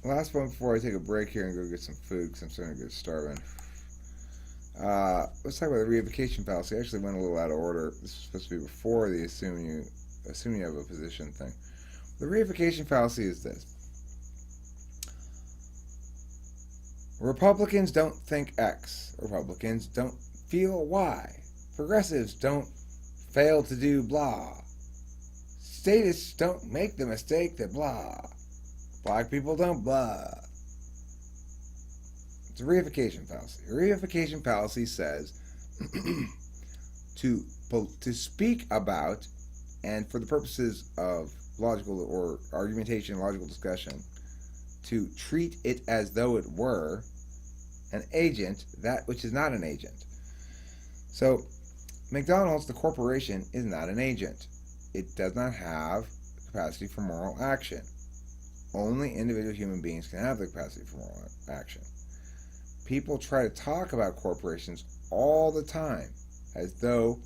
last one before I take a break here and go get some food because I'm starting to get starving. Let's talk about the reification fallacy. I actually went a little out of order. This is supposed to be before the assume you have a position thing. The reification fallacy is this: Republicans don't think X. Republicans don't feel Y. Progressives don't fail to do blah. Statists don't make the mistake that blah. Black people don't blah. It's a reification fallacy. A reification fallacy says to speak about, and for the purposes of logical or argumentation, logical discussion, to treat it as though it were an agent, that which is not an agent. So, McDonald's, the corporation, is not an agent. It does not have capacity for moral action. Only individual human beings can have the capacity for moral action. People try to talk about corporations all the time as though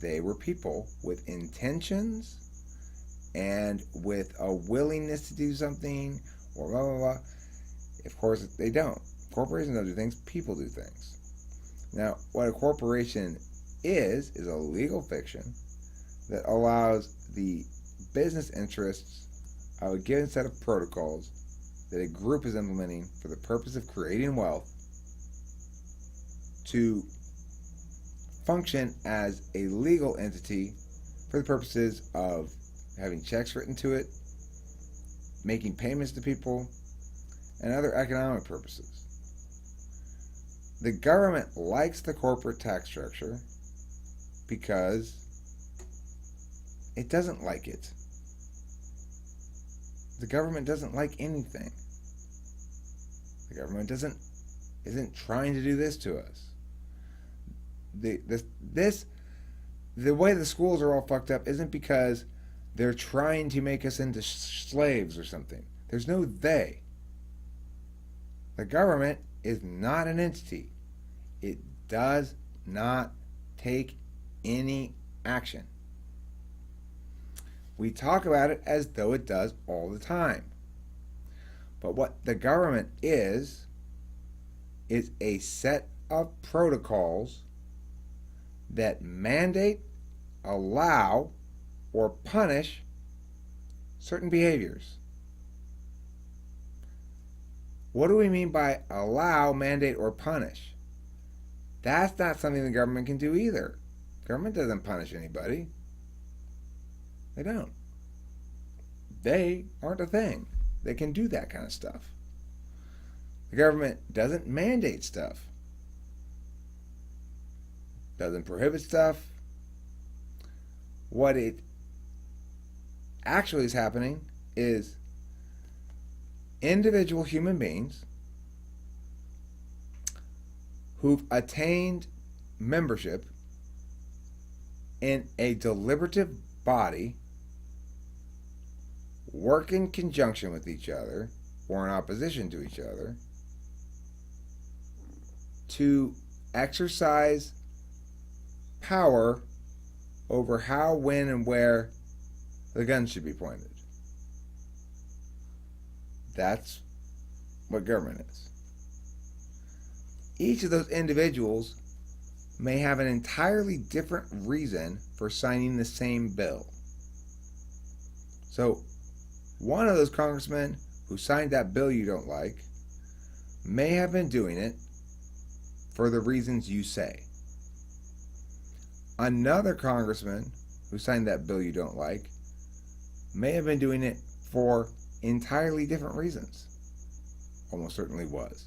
they were people with intentions and with a willingness to do something or blah, blah, blah. Of course, they don't. Corporations don't do things, people do things. Now, what a corporation is a legal fiction that allows the business interests of a given set of protocols that a group is implementing for the purpose of creating wealth to function as a legal entity for the purposes of having checks written to it, making payments to people, and other economic purposes. The government likes the corporate tax structure because it doesn't like it. The government doesn't like anything. The government isn't trying to do this to us. The way the schools are all fucked up isn't because they're trying to make us into slaves or something. There's no they. The government is not an entity. It does not take any action. We talk about it as though it does all the time. But what the government is a set of protocols that mandate, allow, or punish certain behaviors. What do we mean by allow, mandate, or punish? That's not something the government can do either. Government doesn't punish anybody. They don't. They aren't a thing. They can do that kind of stuff. The government doesn't mandate stuff. Doesn't prohibit stuff. What it actually is happening is individual human beings who've attained membership in a deliberative body work in conjunction with each other or in opposition to each other to exercise power over how, when, and where the guns should be pointed. That's what government is. Each of those individuals may have an entirely different reason for signing the same bill. So, one of those congressmen who signed that bill you don't like may have been doing it for the reasons you say. Another congressman who signed that bill you don't like may have been doing it for entirely different reasons. Almost certainly was.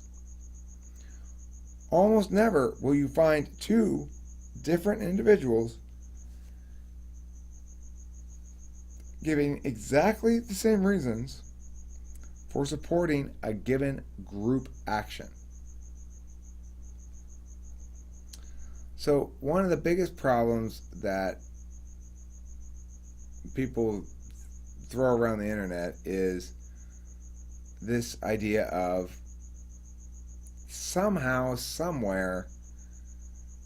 Almost never will you find two different individuals giving exactly the same reasons for supporting a given group action. So one of the biggest problems that people throw around the internet is this idea of somehow, somewhere,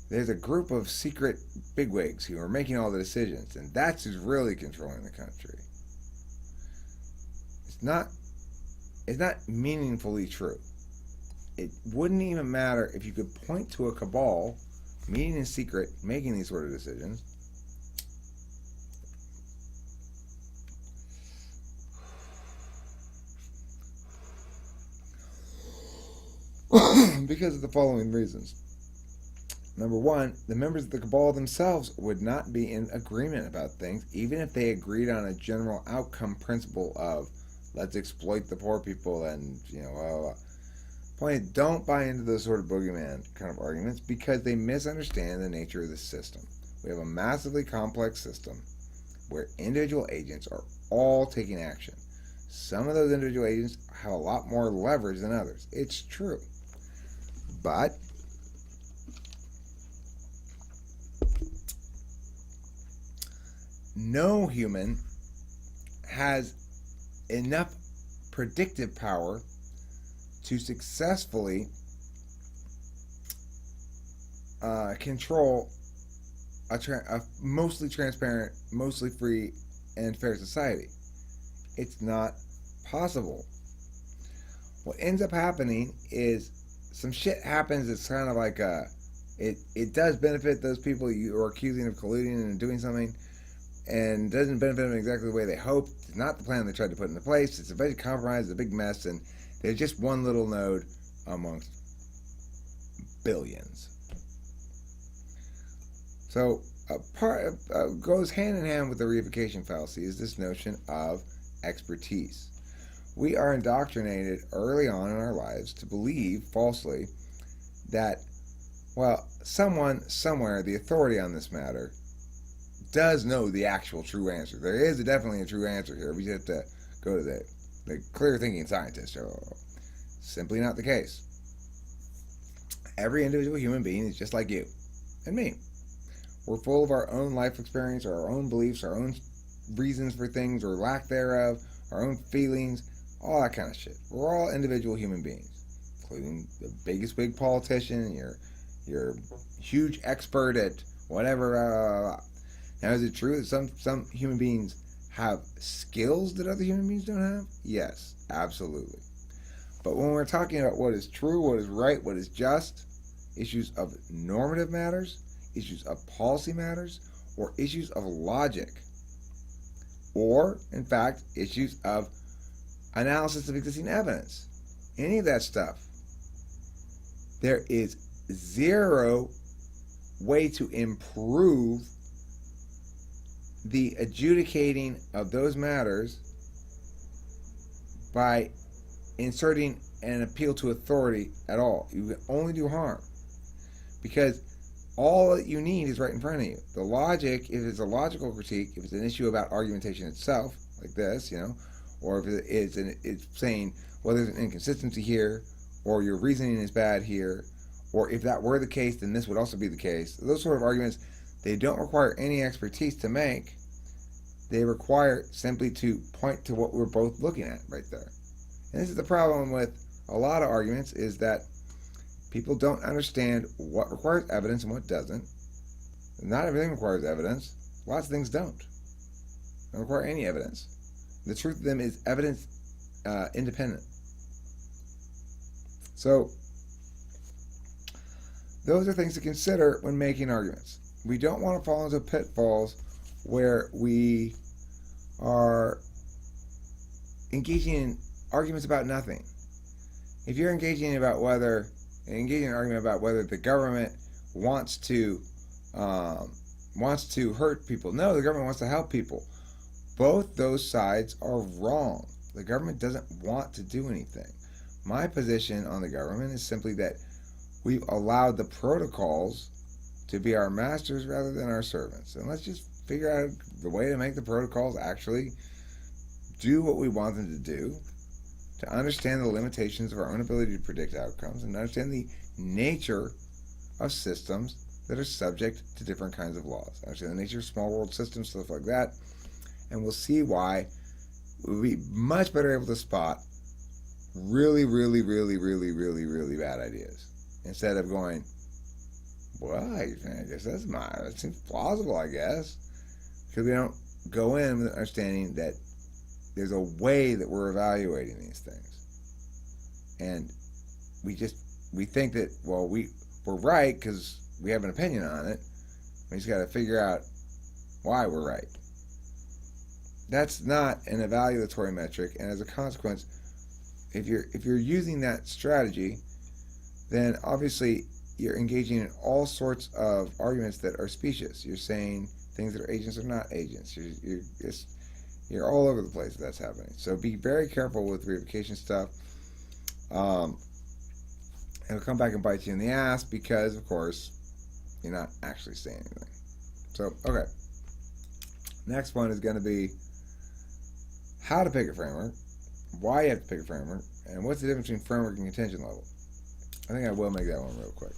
there's a group of secret bigwigs who are making all the decisions, and that's who's really controlling the country. It's not is not meaningfully true. It wouldn't even matter if you could point to a cabal meeting in secret, making these sort of decisions. Because of the following reasons. Number one, the members of the cabal themselves would not be in agreement about things, even if they agreed on a general outcome principle of let's exploit the poor people and, blah, blah, blah. Point is, don't buy into those sort of boogeyman kind of arguments because they misunderstand the nature of the system. We have a massively complex system where individual agents are all taking action. Some of those individual agents have a lot more leverage than others. It's true. But no human has enough predictive power to successfully control a mostly transparent, mostly free, and fair society. It's not possible. What ends up happening is some shit happens. It's kind of like it does benefit those people you are accusing of colluding and doing something, and doesn't benefit them exactly the way they hoped. It's not the plan they tried to put into place. It's a big compromise, it's a big mess, and there's just one little node amongst billions. So goes hand in hand with the reification fallacy is this notion of expertise. We are indoctrinated early on in our lives to believe falsely that, someone somewhere, the authority on this matter, does know the actual true answer. There is definitely a true answer here. We just have to go to the clear thinking scientist. Simply not the case. Every individual human being is just like you and me. We're full of our own life experience, our own beliefs, our own reasons for things or lack thereof, our own feelings, all that kind of shit. We're all individual human beings, including the biggest big politician, your huge expert at whatever. Now, is it true that some human beings have skills that other human beings don't have? Yes, absolutely. But when we're talking about what is true, what is right, what is just, issues of normative matters, issues of policy matters, or issues of logic, or, in fact, issues of analysis of existing evidence, any of that stuff, there is zero way to improve the adjudicating of those matters by inserting an appeal to authority at all. You can only do harm because all that you need is right in front of you. The logic, if it's a logical critique, if it's an issue about argumentation itself, like this, or if it's saying, well, there's an inconsistency here, or your reasoning is bad here, or if that were the case, then this would also be the case. Those sort of arguments, they don't require any expertise to make. They require simply to point to what we're both looking at right there. And this is the problem with a lot of arguments, is that people don't understand what requires evidence and what doesn't. Not everything requires evidence. Lots of things don't require any evidence. The truth of them is evidence independent. So those are things to consider when making arguments. We don't want to fall into pitfalls where we are engaging in arguments about nothing. If you're engaging in an argument about whether the government wants to hurt people, no, the government wants to help people. Both those sides are wrong. The government doesn't want to do anything. My position on the government is simply that we've allowed the protocols to be our masters rather than our servants. And let's just figure out the way to make the protocols actually do what we want them to do, to understand the limitations of our own ability to predict outcomes, and understand the nature of systems that are subject to different kinds of laws. Understand the nature of small world systems, stuff like that. And we'll see why we'll be much better able to spot really, really, really, really, really, really bad ideas. Instead of going, well, I guess that seems plausible, I guess. Because we don't go in with understanding that there's a way that we're evaluating these things. and we think that, well, we're right because we have an opinion on it. We just got to figure out why we're right. That's not an evaluatory metric, and as a consequence, if you're using that strategy, then obviously you're engaging in all sorts of arguments that are specious. You're saying things that are agents or not agents. You're all over the place if that's happening. So be very careful with reification stuff. It'll come back and bite you in the ass because, of course, you're not actually saying anything. So, okay. Next one is going to be how to pick a framework, why you have to pick a framework, and what's the difference between framework and contention level. I think I will make that one real quick.